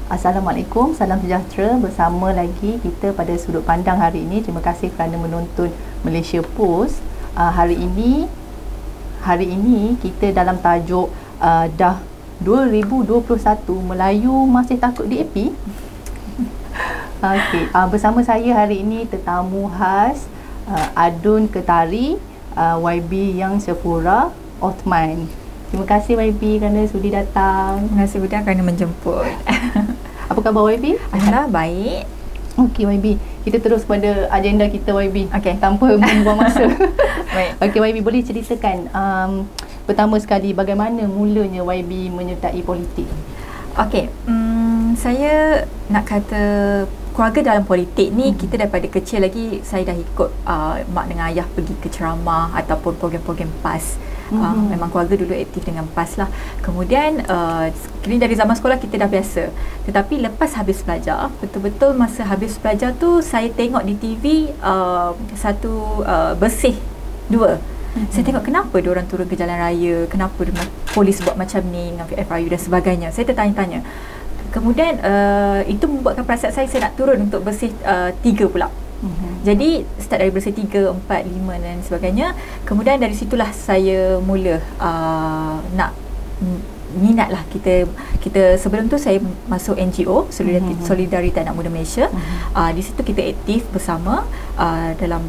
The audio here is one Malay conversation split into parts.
Assalamualaikum, salam sejahtera. Bersama lagi kita pada sudut pandang hari ini. Terima kasih kerana menonton Malaysia Post. Hari ini kita dalam tajuk dah 2021 Melayu masih takut DAP. Okey, bersama saya hari ini tetamu khas Adun Ketari, YB Yang Sephora Othman. Terima kasih YB kerana sudi datang. Terima kasih Budia kerana menjemput. Apa khabar YB? Alhamdulillah baik. Okey YB, kita terus pada agenda kita YB. Okey. Tanpa membuang masa. Baik. Okey YB, boleh ceritakan pertama sekali bagaimana mulanya YB menyertai politik? Okey, saya nak kata keluarga dalam politik ni kita daripada kecil lagi saya dah ikut mak dengan ayah pergi ke ceramah ataupun program-program PAS. Memang keluarga dulu aktif dengan PAS lah. Kemudian kini dari zaman sekolah kita dah biasa. Tetapi lepas habis belajar, betul-betul masa habis belajar tu saya tengok di TV satu bersih dua. Saya tengok kenapa diorang turun ke jalan raya, kenapa polis buat macam ni dengan FRU dan sebagainya. Saya tertanya-tanya. Kemudian itu membuatkan perasaan saya nak turun untuk bersih 3 pula. Jadi start dari bersih 3, 4, 5 dan sebagainya. Kemudian dari situlah saya mula nak minat lah kita sebelum tu saya masuk NGO Solidariti Anak Muda Malaysia. Di situ kita aktif bersama dalam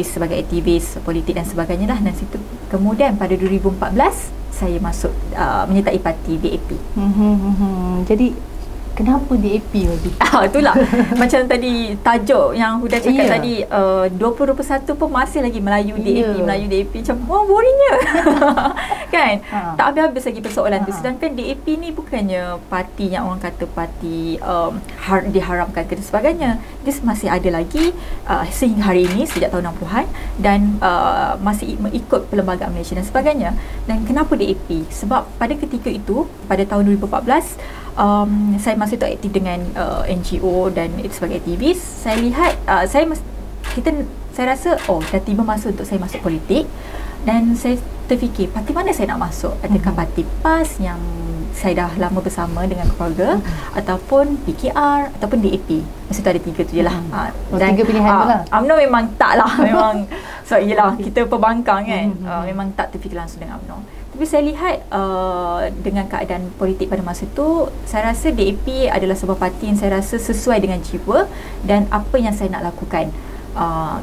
sebagai aktivis politik dan sebagainya lah. Dan situ kemudian pada 2014 saya masuk menyertai parti DAP. Jadi kenapa DAP YB? Itulah macam tadi tajuk yang Huda cakap tadi, 2021 pun masih lagi Melayu DAP, Melayu DAP, macam boringnya. Kan? Tak habis-habis lagi persoalan tu. Sedangkan DAP ni bukannya parti yang orang kata parti diharamkan ke dan sebagainya. Dia masih ada lagi sehingga hari ini sejak tahun 60-an dan masih mengikut Perlembagaan Malaysia dan sebagainya. Dan kenapa DAP? Sebab pada ketika itu pada tahun 2014 saya masih tu aktif dengan NGO dan sebagai aktivis. Saya lihat saya rasa dah tiba masa untuk saya masuk politik. Dan saya terfikir parti mana saya nak masuk? Adakah parti PAS yang saya dah lama bersama dengan keluarga, ataupun PKR ataupun DAP. Masa tu ada 3 tu je lah. Dan 3 pilihan tu lah. UMNO memang tak lah. Memang so yelah kita pembangkang kan. Memang tak terfikir langsung dengan UMNO. Tapi saya lihat dengan keadaan politik pada masa itu, saya rasa DAP adalah sebuah parti yang saya rasa sesuai dengan jiwa dan apa yang saya nak lakukan.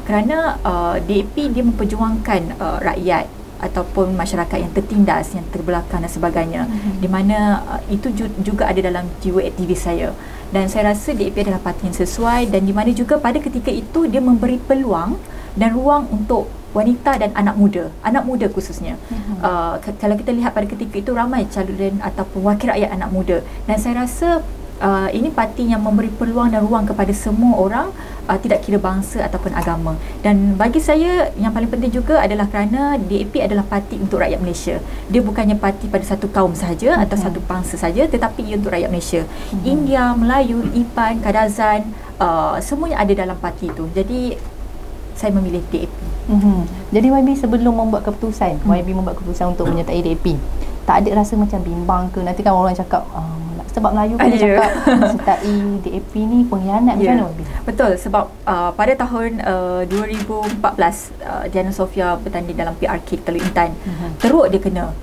Kerana DAP dia memperjuangkan rakyat ataupun masyarakat yang tertindas, yang terbelakang dan sebagainya, di mana itu juga ada dalam jiwa aktivis saya. Dan saya rasa DAP adalah parti yang sesuai, dan di mana juga pada ketika itu dia memberi peluang dan ruang untuk wanita dan anak muda khususnya. Kalau kita lihat pada ketika itu ramai calon ataupun wakil rakyat anak muda, dan saya rasa ini parti yang memberi peluang dan ruang kepada semua orang, tidak kira bangsa ataupun agama. Dan bagi saya yang paling penting juga adalah kerana DAP adalah parti untuk rakyat Malaysia. Dia bukannya parti pada satu kaum sahaja atau satu bangsa saja, tetapi ia untuk rakyat Malaysia. India, Melayu, Ipan, Kadazan, semuanya ada dalam parti itu. Jadi saya memilih DAP. Jadi YB sebelum membuat keputusan, YB membuat keputusan untuk menyertai DAP, tak ada rasa macam bimbang ke? Nanti kan orang cakap sebab Melayu kan dia cakap sertai DAP ni pengkhianat, macam mana YB? Betul, sebab pada tahun 2014 Diana Sofia bertanding dalam PRK Teluk Intan, teruk dia kena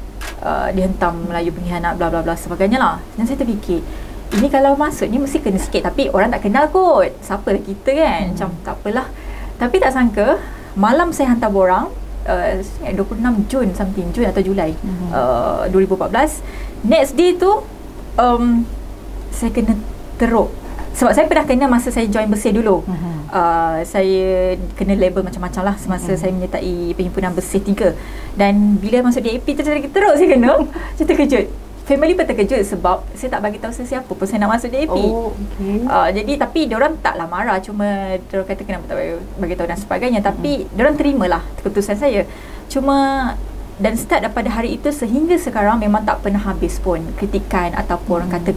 dihentam Melayu pengkhianat bla bla bla sebagainya lah. Dan saya terfikir, ini kalau masuk ni mesti kena sikit, tapi orang tak kenal kot, siapa kita kan, macam tak apalah. Tapi tak sangka malam saya hantar borang 26 Jun atau Julai 2014. Next day tu saya kena teruk. Sebab saya pernah kena masa saya join bersih dulu. Saya kena label macam-macam lah semasa saya menyertai perhimpunan bersih 3. Dan bila masuk DAP tu teruk saya kena. Saya terkejut. Family pun terkejut sebab saya tak bagi tahu sesiapa pun saya nak masuk DAP. Jadi tapi diorang taklah marah, cuma diorang kata kenapa tak bagi tahu dan sebagainya. Tapi diorang terimalah keputusan saya. Cuma dan start daripada hari itu sehingga sekarang memang tak pernah habis pun kritikan ataupun orang kata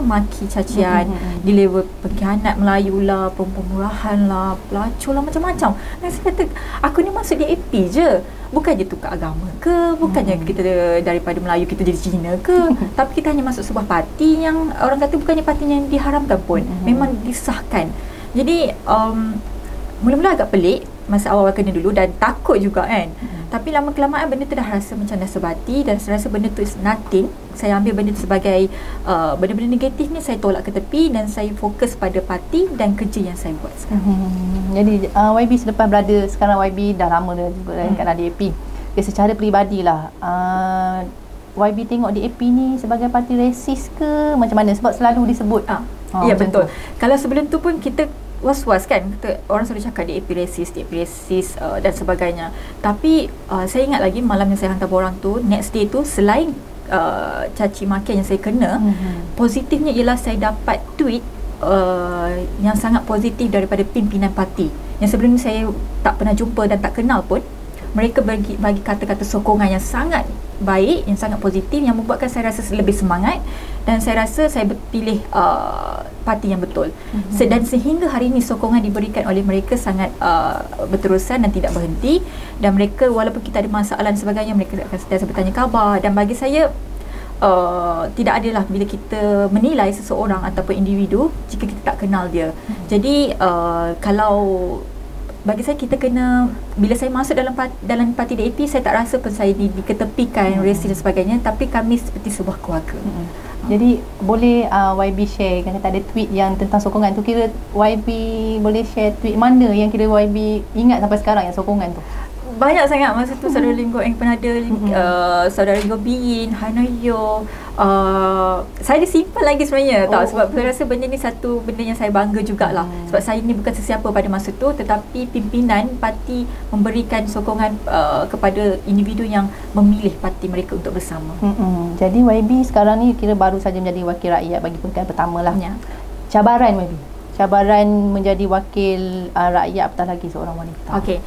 maki cacian di level pengkhianat Melayu lah, perempuan murahan lah, pelacur lah, macam-macam. Dan saya kata aku ni masuk DAP je, bukannya tukar agama ke, bukannya kita daripada Melayu kita jadi Cina ke, tapi kita hanya masuk sebuah parti yang orang kata bukannya parti yang diharamkan pun, memang disahkan. Jadi mula-mula agak pelik masa awal-awal kena dulu dan takut juga kan. Tapi lama kelamaan benda tu dah rasa macam dah sebati dan saya rasa benda tu is nothing. Saya ambil benda tu sebagai benda-benda negatif ni saya tolak ke tepi dan saya fokus pada parti dan kerja yang saya buat sekarang. Jadi YB selepas berada, sekarang YB dah lama dah juga kat DAP. Okay, secara peribadilah YB tengok DAP ni sebagai parti resis ke macam mana? Sebab selalu disebut. Ya betul. Kalau sebelum tu pun kita was-was kan, orang selalu cakap DAP resis dan sebagainya. Tapi saya ingat lagi malam yang saya hantar borang tu, next day tu selain caci makian yang saya kena, positifnya ialah saya dapat tweet yang sangat positif daripada pimpinan parti yang sebelum ni saya tak pernah jumpa dan tak kenal pun. Mereka bagi kata-kata sokongan yang sangat baik, yang sangat positif, yang membuatkan saya rasa lebih semangat dan saya rasa saya pilih parti yang betul. Dan sehingga hari ini sokongan diberikan oleh mereka sangat berterusan dan tidak berhenti, dan mereka walaupun kita ada masalah dan sebagainya, mereka akan sentiasa bertanya khabar. Dan bagi saya tidak adalah bila kita menilai seseorang ataupun individu jika kita tak kenal dia. Jadi kalau bagi saya kita kena, bila saya masuk dalam parti DAP, saya tak rasa pun saya diketepikan resis dan sebagainya, tapi kami seperti sebuah keluarga. Jadi boleh YB share, kan kata ada tweet yang tentang sokongan tu, kira YB boleh share tweet mana yang kira YB ingat sampai sekarang yang sokongan tu? Banyak sangat masa tu. Saudara Linggo Eng Penada, saudara Linggo Bin, Hanoyo, saya simpan lagi sebenarnya tau, sebab saya rasa benda ni satu benda yang saya bangga jugalah, sebab saya ni bukan sesiapa pada masa tu, tetapi pimpinan parti memberikan sokongan kepada individu yang memilih parti mereka untuk bersama. Jadi YB sekarang ni kira baru saja menjadi wakil rakyat bagi pemilihan pertama lah. Cabaran YB, cabaran menjadi wakil rakyat apatah lagi seorang wanita. Okey,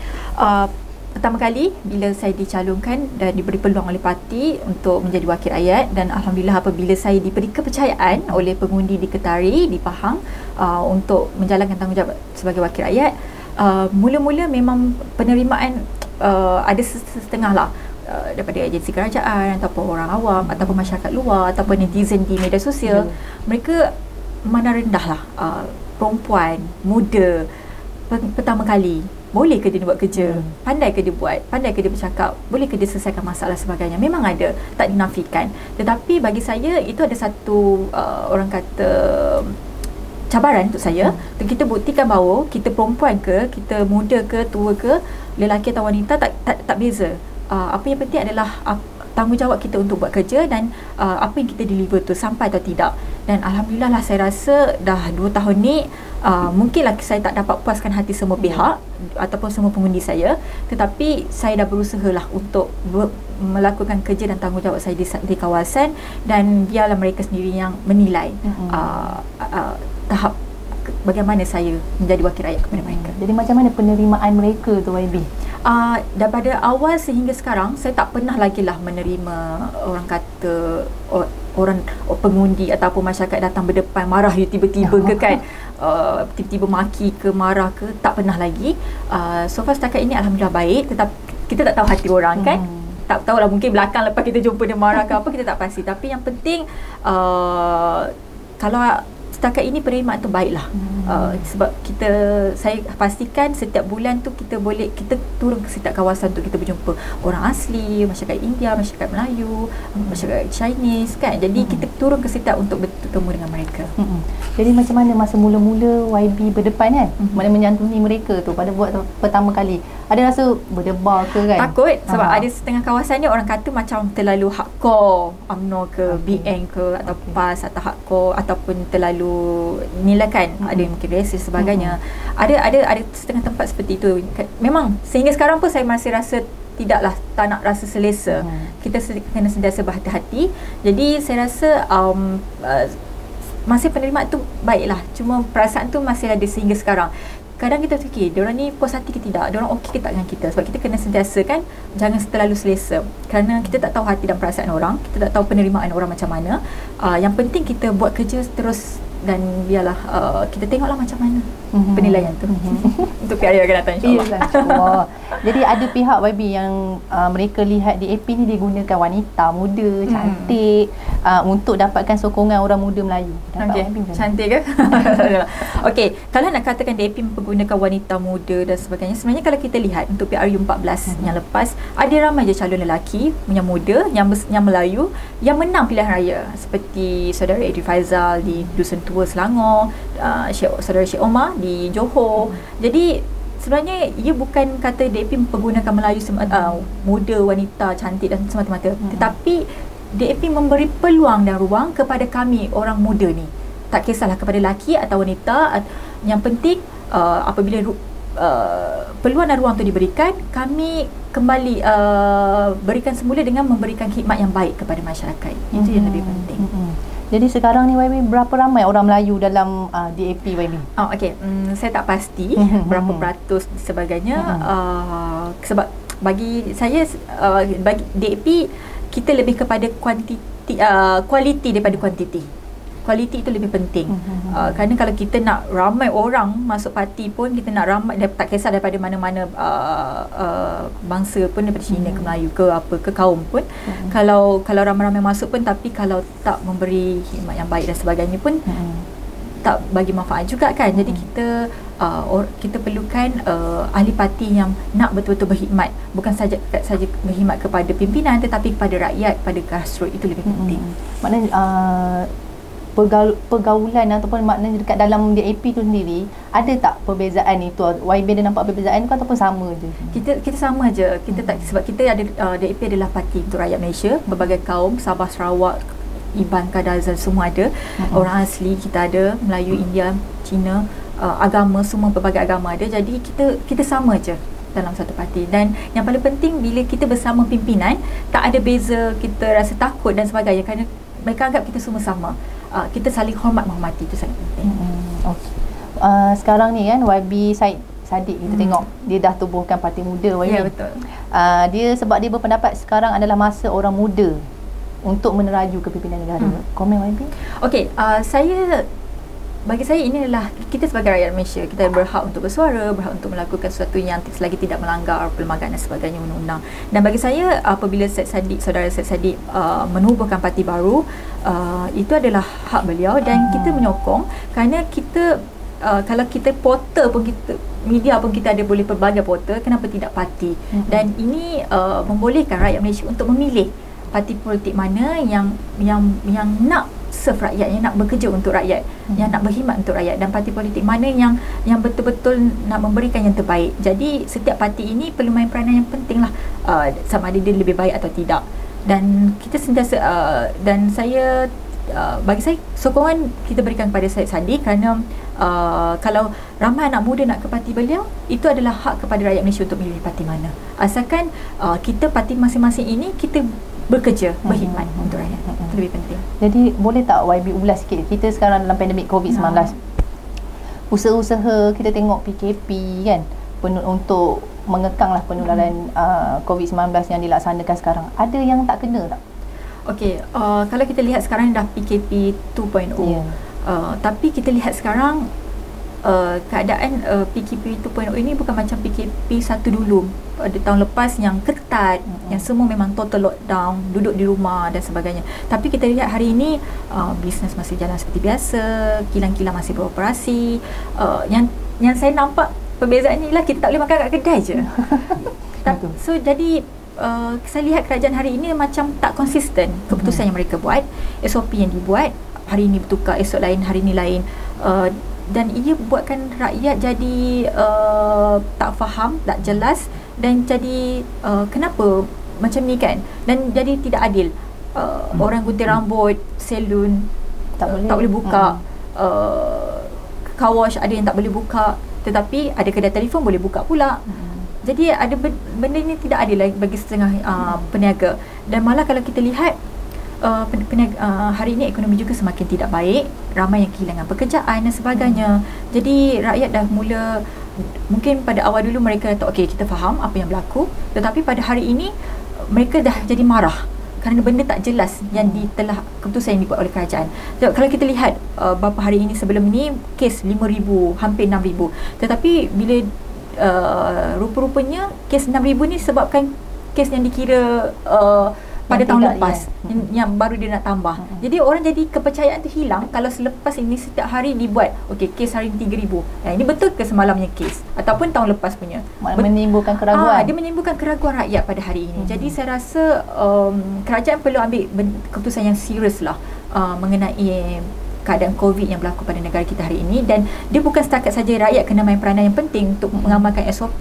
pertama kali bila saya dicalonkan dan diberi peluang oleh parti untuk menjadi wakil rakyat, dan alhamdulillah apabila saya diberi kepercayaan oleh pengundi di Ketari, di Pahang, untuk menjalankan tanggungjawab sebagai wakil rakyat, mula-mula memang penerimaan ada setengah lah, daripada agensi kerajaan ataupun orang awam ataupun masyarakat luar ataupun netizen di media sosial. Mereka memandang rendah lah perempuan muda pertama kali. Boleh ke dia buat kerja? Pandai ke dia buat? Pandai ke dia bercakap? Boleh ke dia selesaikan masalah sebagainya? Memang ada, tak dinafikan. Tetapi bagi saya itu ada satu orang kata cabaran untuk saya. Kita buktikan bahawa kita perempuan ke, kita muda ke, tua ke, lelaki atau wanita, tak beza. Apa yang penting adalah tanggungjawab kita untuk buat kerja dan apa yang kita deliver tu sampai atau tidak. Dan alhamdulillah lah, saya rasa dah 2 tahun ni mungkinlah saya tak dapat puaskan hati semua pihak ataupun semua pengundi saya, tetapi saya dah berusaha lah untuk melakukan kerja dan tanggungjawab saya di kawasan, dan biarlah mereka sendiri yang menilai tahap bagaimana saya menjadi wakil rakyat kepada mereka. Jadi macam mana penerimaan mereka tu YB? Daripada awal sehingga sekarang saya tak pernah lagi lah menerima orang kata orang pengundi ataupun masyarakat datang berdepan marah you tiba-tiba ke kan, tiba-tiba maki ke marah ke, tak pernah lagi. So far setakat ini alhamdulillah baik, tetapi kita tak tahu hati orang kan, tak tahulah, mungkin belakang lepas kita jumpa dia marah ke apa, kita tak pasti. Tapi yang penting kalau setakat ini penerimaan tu baiklah. Sebab saya pastikan setiap bulan tu kita turun ke setiap kawasan untuk kita berjumpa orang asli, masyarakat India, masyarakat Melayu, masyarakat Chinese kan. Jadi kita turun ke setiap untuk bertemu dengan mereka. Jadi macam mana masa mula-mula YB berdepan kan, mana menyantuni mereka tu pada buat pertama kali? Ada rasa berdebar ke kan? Takut sebab ada setengah kawasan ni orang kata macam terlalu hardcore, UMNO ke, BN ke, atau PAS atau hardcore, ataupun terlalu nilai kan, ada mungkin resis sebagainya. Ada setengah tempat seperti itu. Memang sehingga sekarang pun saya masih rasa tidaklah, tak nak rasa selesa. Kita kena sentiasa berhati-hati. Jadi saya rasa masih penerimaan tu baiklah, cuma perasaan tu masih ada sehingga sekarang. Mm-hmm. Kadang kita fikir diorang ni puas hati ke tidak, diorang okey ke tak dengan kita. Sebab kita kena sentiasa kan jangan terlalu selesa, kerana kita tak tahu hati dan perasaan orang, kita tak tahu penerimaan orang macam mana. Yang penting kita buat kerja terus, dan biarlah kita tengoklah macam mana penilaian tu. Untuk PR yang akan datang, insyaAllah. InsyaAllah. Jadi ada pihak YB yang mereka lihat DAP ni digunakan wanita muda, cantik untuk dapatkan sokongan orang muda Melayu. Okay. Cantik ke? Okey, kalau nak katakan DAP mempergunakan wanita muda dan sebagainya, sebenarnya kalau kita lihat untuk PRU 14 yang lepas, ada ramai je calon lelaki yang muda, yang Melayu yang menang pilihan raya, seperti saudara Edri Faizal di Dusun Tua Selangor, saudara Syed Omar di Johor. Jadi sebenarnya ia bukan kata DAP mempergunakan Melayu muda, wanita, cantik dan semata-mata, tetapi DAP memberi peluang dan ruang kepada kami orang muda ni. Tak kisahlah kepada lelaki atau wanita, yang penting apabila peluang dan ruang itu diberikan, kami kembali berikan semula dengan memberikan khidmat yang baik kepada masyarakat. Itu yang lebih penting. Jadi sekarang ni YB, berapa ramai orang Melayu dalam DAP YB? Okey, saya tak pasti berapa peratus sebagainya. Sebab bagi saya, bagi DAP, kita lebih kepada kualiti daripada kuantiti. Kualiti itu lebih penting. Kerana kalau kita nak ramai orang masuk parti pun, kita nak ramai, tak kisah daripada mana-mana bangsa pun, daripada Cina ke Melayu ke apa ke kaum pun, kalau ramai-ramai masuk pun, tapi kalau tak memberi khidmat yang baik dan sebagainya pun tak bagi manfaat juga kan. Jadi kita perlukan ahli parti yang nak betul-betul berkhidmat, bukan saja berkhidmat kepada pimpinan, tetapi kepada rakyat, pada grassroots. Itu lebih penting. Maknanya pergaulan ataupun maknanya dekat dalam DAP tu sendiri, ada tak perbezaan itu? YB ada nampak perbezaan ke ataupun sama je? Kita sama je. Kita tak, sebab kita ada DAP adalah parti untuk rakyat Malaysia, berbagai kaum, Sabah, Sarawak, Iban, Kadazan, semua ada. Orang asli kita ada, Melayu, India, Cina, agama, semua pelbagai agama ada. Jadi kita sama je dalam satu parti. Dan yang paling penting, bila kita bersama pimpinan, tak ada beza kita rasa takut dan sebagainya, kerana mereka anggap kita semua sama. Kita saling hormat menghormati, itu sangat penting. Okay. Sekarang ni kan YB Syed Saddiq, kita tengok dia dah tubuhkan parti muda YB. Ya, betul. Sebab dia berpendapat sekarang adalah masa orang muda untuk meneraju kepimpinan negara. Komen YB? Okey, bagi saya ini adalah kita sebagai rakyat Malaysia, kita berhak untuk bersuara, berhak untuk melakukan sesuatu yang selagi tidak melanggar perlembagaan dan sebagainya, undang-undang. Dan bagi saya, apabila saudara Syed Saddiq menubuhkan parti baru, itu adalah hak beliau, dan kita menyokong, kerana kita kalau kita portal pun, kita media pun, kita ada boleh pelbagai portal, kenapa tidak parti? Dan ini membolehkan rakyat Malaysia untuk memilih parti politik mana yang nak serve rakyat, yang nak bekerja untuk rakyat, yang nak berkhidmat untuk rakyat, dan parti politik mana yang betul-betul nak memberikan yang terbaik. Jadi setiap parti ini perlu main peranan yang penting lah, sama ada dia lebih baik atau tidak. Dan kita sentiasa dan saya, bagi saya, sokongan kita berikan kepada Syed Saddiq, kerana kalau ramai anak muda nak ke parti beliau, itu adalah hak kepada rakyat Malaysia untuk memilih parti mana. Asalkan kita parti masing-masing ini, kita bekerja, berkhidmat untuk rakyat. Itu lebih penting. Jadi boleh tak YB ulas sikit, kita sekarang dalam pandemik COVID-19, usaha-usaha kita tengok PKP kan, untuk mengekanglah penularan COVID-19 yang dilaksanakan sekarang, ada yang tak kena tak? Okey, kalau kita lihat sekarang dah PKP 2.0, tapi kita lihat sekarang keadaan PKP 2.0 ini bukan macam PKP 1 dulu, pada tahun lepas yang ketat, yang semua memang total lockdown, duduk di rumah dan sebagainya. Tapi kita lihat hari ini bisnes masih jalan seperti biasa, kilang-kilang masih beroperasi. Yang saya nampak perbezaan ni lah, kita tak boleh makan kat kedai je. So jadi saya lihat kerajaan hari ini macam tak konsisten keputusan yang mereka buat, SOP yang dibuat, hari ini bertukar, esok lain, hari ini lain. Dan ia buatkan rakyat jadi tak faham, tak jelas, dan jadi kenapa macam ni kan, dan jadi tidak adil. Orang gunting rambut, salon tak boleh buka, car wash ada yang tak boleh buka, tetapi ada kedai telefon boleh buka pula. Jadi ada benda ni tidak adil lagi bagi setengah peniaga. Dan malah kalau kita lihat hari ini ekonomi juga semakin tidak baik, ramai yang kehilangan pekerjaan dan sebagainya. Jadi rakyat dah mula mungkin pada awal dulu mereka kata okey, kita faham apa yang berlaku, tetapi pada hari ini mereka dah jadi marah kerana benda tak jelas yang telah keputusan yang dibuat oleh kerajaan. So, kalau kita lihat beberapa hari ini sebelum ini kes 5,000 hampir 6,000, tetapi bila rupa-rupanya kes 6,000 ni sebabkan kes yang dikira pada tahun lepas yang baru dia nak tambah. Jadi orang jadi kepercayaan tu hilang kalau selepas ini setiap hari dibuat okey, kes hari ni 3,000. Ini betul ke semalamnya kes ataupun tahun lepas punya? Menimbulkan keraguan. Dia menimbulkan keraguan rakyat pada hari ini. Jadi saya rasa kerajaan perlu ambil keputusan yang serius lah mengenai keadaan COVID yang berlaku pada negara kita hari ini, dan dia bukan setakat saja rakyat kena main peranan yang penting untuk mengamalkan SOP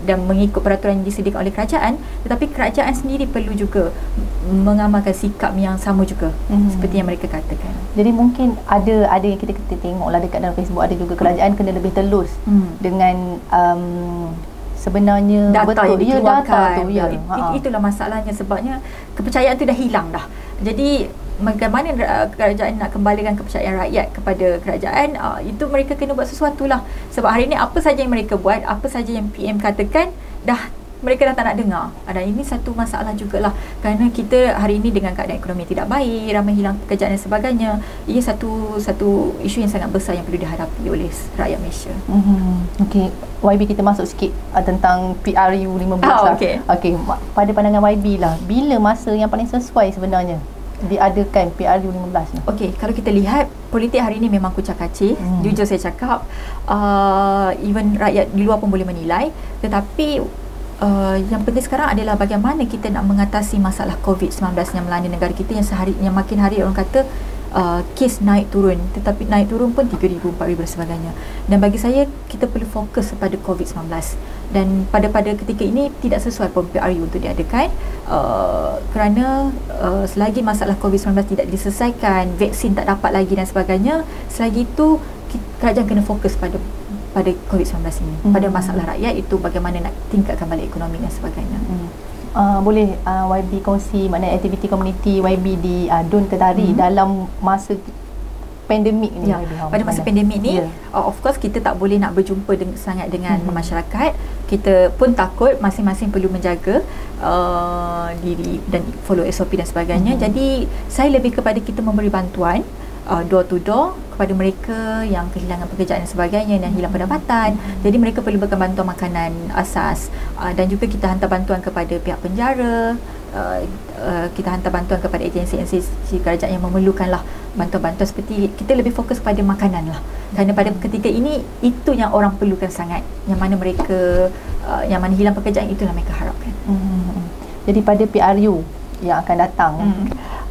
dan mengikut peraturan yang disediakan oleh kerajaan, tetapi kerajaan sendiri perlu juga mengamalkan sikap yang sama juga seperti yang mereka katakan. Jadi mungkin ada yang kita tengoklah dekat dalam Facebook, ada juga kerajaan kena lebih telus dengan sebenarnya data betul yang dikeluarkan. Itulah masalahnya, sebabnya kepercayaan tu dah hilang dah. Jadi bagaimana kerajaan nak kembalikan kepercayaan rakyat kepada kerajaan, itu mereka kena buat sesuatu lah. Sebab hari ini apa saja yang mereka buat, apa saja yang PM katakan, mereka dah tak nak dengar. Dan ini satu masalah jugalah, kerana kita hari ini dengan keadaan ekonomi tidak baik, ramai hilang pekerjaan dan sebagainya. Ia satu isu yang sangat besar yang perlu dihadapi oleh rakyat Malaysia. Okey, YB, kita masuk sikit tentang PRU 15 lah. Okey, pada pandangan YB lah, bila masa yang paling sesuai sebenarnya diadakan PRU 15 ni? Okey, kalau kita lihat politik hari ini memang kucak-kacir. Jujur saya cakap, even rakyat di luar pun boleh menilai, tetapi yang penting sekarang adalah bagaimana kita nak mengatasi masalah COVID-19 yang melanda negara kita, yang makin hari orang kata kes naik turun, tetapi naik turun pun 3,000, 4,000 dan sebagainya. Dan bagi saya, kita perlu fokus kepada COVID-19, dan pada ketika ini tidak sesuai pun PRU untuk diadakan, kerana selagi masalah COVID-19 tidak diselesaikan, vaksin tak dapat lagi dan sebagainya, selagi itu kerajaan kena fokus pada COVID-19 ini, pada masalah rakyat itu, bagaimana nak tingkatkan balik ekonomi dan sebagainya. Boleh YB kongsi maknanya aktiviti komuniti YB di Dun Ketari dalam masa pandemik ni? Pada masa pandemik ni, of course kita tak boleh nak berjumpa sangat dengan masyarakat. Kita pun takut, masing-masing perlu menjaga diri dan follow SOP dan sebagainya. Jadi saya lebih kepada kita memberi bantuan door to door kepada mereka yang kehilangan pekerjaan dan sebagainya, dan hilang pendapatan. Jadi mereka perlu bantuan makanan asas, dan juga kita hantar bantuan kepada pihak penjara, kita hantar bantuan kepada agensi kerajaan yang memerlukan lah bantuan-bantuan seperti, kita lebih fokus kepada makanan lah, kerana pada ketika ini itu yang orang perlukan sangat, yang mana mereka yang mana hilang pekerjaan, itulah mereka harapkan. Jadi pada PRU yang akan datang,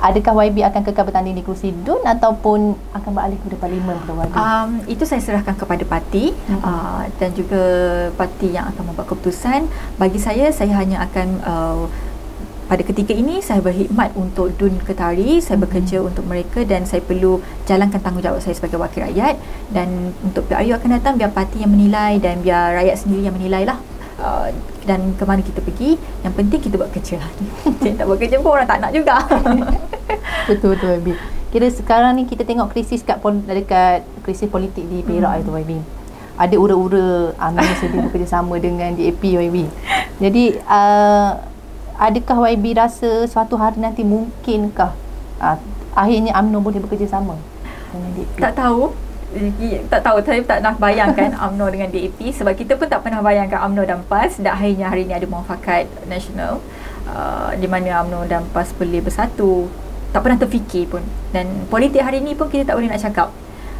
adakah YB akan kekal bertanding di kerusi Dun ataupun akan beralih kepada Parlimen pada YB? Itu saya serahkan kepada parti dan juga parti yang akan membuat keputusan. Bagi saya hanya akan pada ketika ini saya berkhidmat untuk Dun Ketari, saya bekerja untuk mereka, dan saya perlu jalankan tanggungjawab saya sebagai wakil rakyat. Dan untuk PRU akan datang, biar parti yang menilai dan biar rakyat sendiri yang menilai lah. Dan ke mana kita pergi, yang penting kita buat kerja lah. Tak buat kerja pun orang tak nak juga. Betul YB. Kira sekarang ni kita tengok krisis dekat krisis politik di Perak itu YB. Ada ura-ura UMNO sedia bekerjasama dengan DAP YB. Jadi adakah YB rasa suatu hari nanti mungkinkah akhirnya UMNO boleh bekerjasama dengan DAP? Tak tahu, saya tak nak bayangkan UMNO dengan DAP, sebab kita pun tak pernah bayangkan UMNO dan PAS. Dan akhirnya hari ini ada muafakat nasional di mana UMNO dan PAS boleh bersatu. Tak pernah terfikir pun. Dan politik hari ini pun kita tak boleh nak cakap,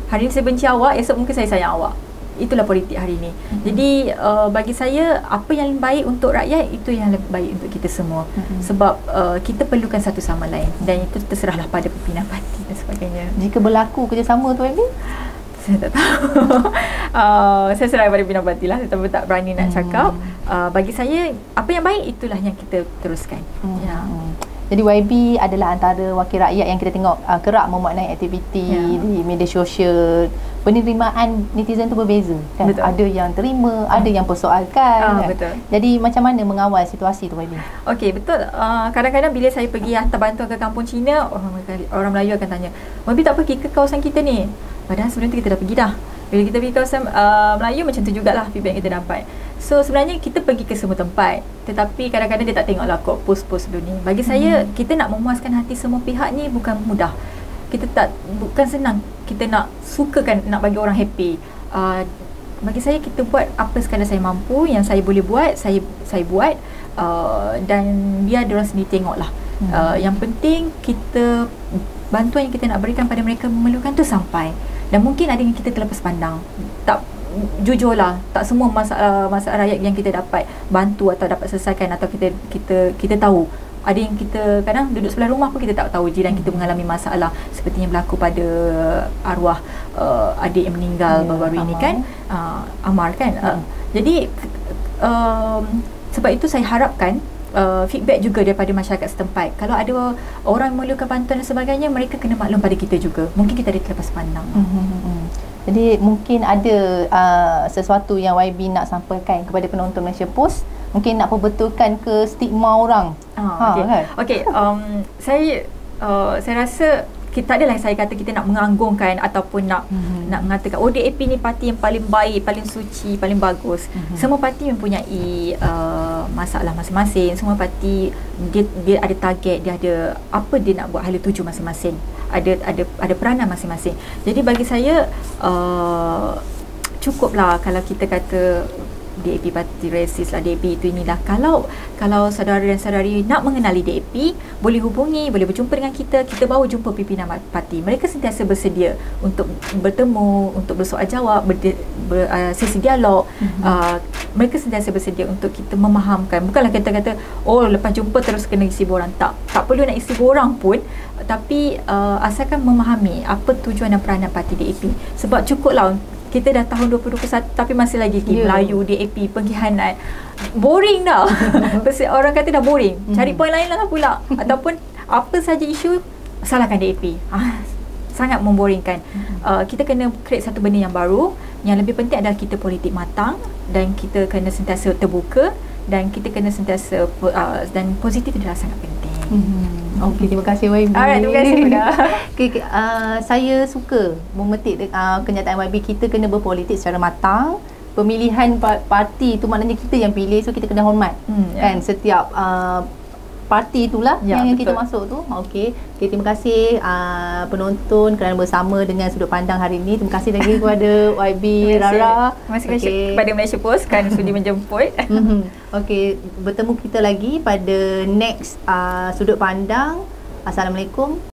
hari ini saya benci awak, esok mungkin saya sayang awak. Itulah politik hari ini. Jadi bagi saya, apa yang baik untuk rakyat, itu yang lebih baik untuk kita semua. Sebab kita perlukan satu sama lain, dan itu terserahlah pada pimpinan parti dan sebagainya. Jika berlaku kerjasama tu YB? Saya tak tahu. Saya serah pada pimpinan parti lah, tapi tak berani nak cakap. Bagi saya, apa yang baik itulah yang kita teruskan. Jadi YB adalah antara wakil rakyat yang kita tengok kerap memaknai aktiviti di media sosial. Penerimaan netizen tu berbeza kan? Betul. Ada yang terima, ada yang persoalkan. Betul. Jadi macam mana mengawal situasi tu YB? Okey, betul. Kadang-kadang bila saya pergi hantar bantuan ke kampung Cina, orang Melayu akan tanya, YB tak pergi ke kawasan kita ni? Padahal sebelum tu kita dah pergi dah. Bila kita pergi kawasan Melayu, macam tu jugalah feedback yang kita dapat. So sebenarnya kita pergi ke semua tempat, tetapi kadang-kadang dia tak tengoklah kot post-post dulu ni. Bagi saya, kita nak memuaskan hati semua pihak ni bukan mudah. Bukan senang kita nak sukakan, nak bagi orang happy. Bagi saya, kita buat apa sekadar saya mampu, yang saya boleh buat, saya buat, dan biar diorang sendiri tengoklah. Yang penting kita, bantuan yang kita nak berikan pada mereka memerlukan tu sampai. Dan mungkin ada yang kita terlepas pandang. Jujurlah, tak semua masalah rakyat yang kita dapat bantu atau dapat selesaikan, atau kita tahu. Ada yang kita kadang duduk sebelah rumah pun kita tak tahu jiran kita mengalami masalah seperti yang berlaku pada arwah adik yang meninggal baru-baru ini kan, Amar kan. Jadi sebab itu saya harapkan feedback juga daripada masyarakat setempat. Kalau ada orang memerlukan bantuan dan sebagainya, mereka kena maklum pada kita juga. Mungkin kita ada terlepas pandang. Jadi mungkin ada sesuatu yang YB nak sampaikan kepada penonton Malaysia Post, mungkin nak perbetulkan ke stigma orang. Okey. Saya rasa tak adalah saya kata kita nak menganggungkan ataupun nak mengatakan DAP ni parti yang paling baik, paling suci, paling bagus. Semua parti mempunyai masalah masing-masing. Semua parti dia ada target, dia ada apa dia nak buat, hala tuju masing-masing. Ada peranan masing-masing. Jadi bagi saya cukuplah kalau kita kata DAP parti resis lah, DAP itu inilah. Kalau saudara dan saudari nak mengenali DAP, boleh hubungi, boleh berjumpa dengan kita bawa jumpa pimpinan parti. Mereka sentiasa bersedia untuk bertemu, untuk bersoal jawab, sesi dialog. Mereka sentiasa bersedia untuk kita memahamkan. Bukanlah kita kata lepas jumpa terus kena isi borang. Tak perlu nak isi borang pun, tapi asalkan memahami apa tujuan dan peranan parti DAP. Sebab cukuplah kita dah tahun 2021 tapi masih lagi Melayu, DAP, pengkhianat. Boring dah. Orang kata dah boring. Cari poin lain lah pula. Ataupun apa saja isu, salahkan DAP. Sangat memboringkan. Kita kena create satu benda yang baru. Yang lebih penting adalah kita politik matang, dan kita kena sentiasa terbuka, dan kita kena sentiasa dan positif adalah sangat penting. Okey, terima kasih YB. Alright, terima kasih Huda. Saya suka memetik kenyataan YB, kita kena berpolitik secara matang. Pemilihan parti itu maknanya kita yang pilih, so kita kena hormat kan setiap parti itulah yang kita masuk tu. Okey, terima kasih penonton kerana bersama dengan Sudut Pandang hari ini. Terima kasih lagi kepada YB, Rara. Terima kasih kepada Malaysia Post kan sudi menjemput. Okey, bertemu kita lagi pada next Sudut Pandang. Assalamualaikum.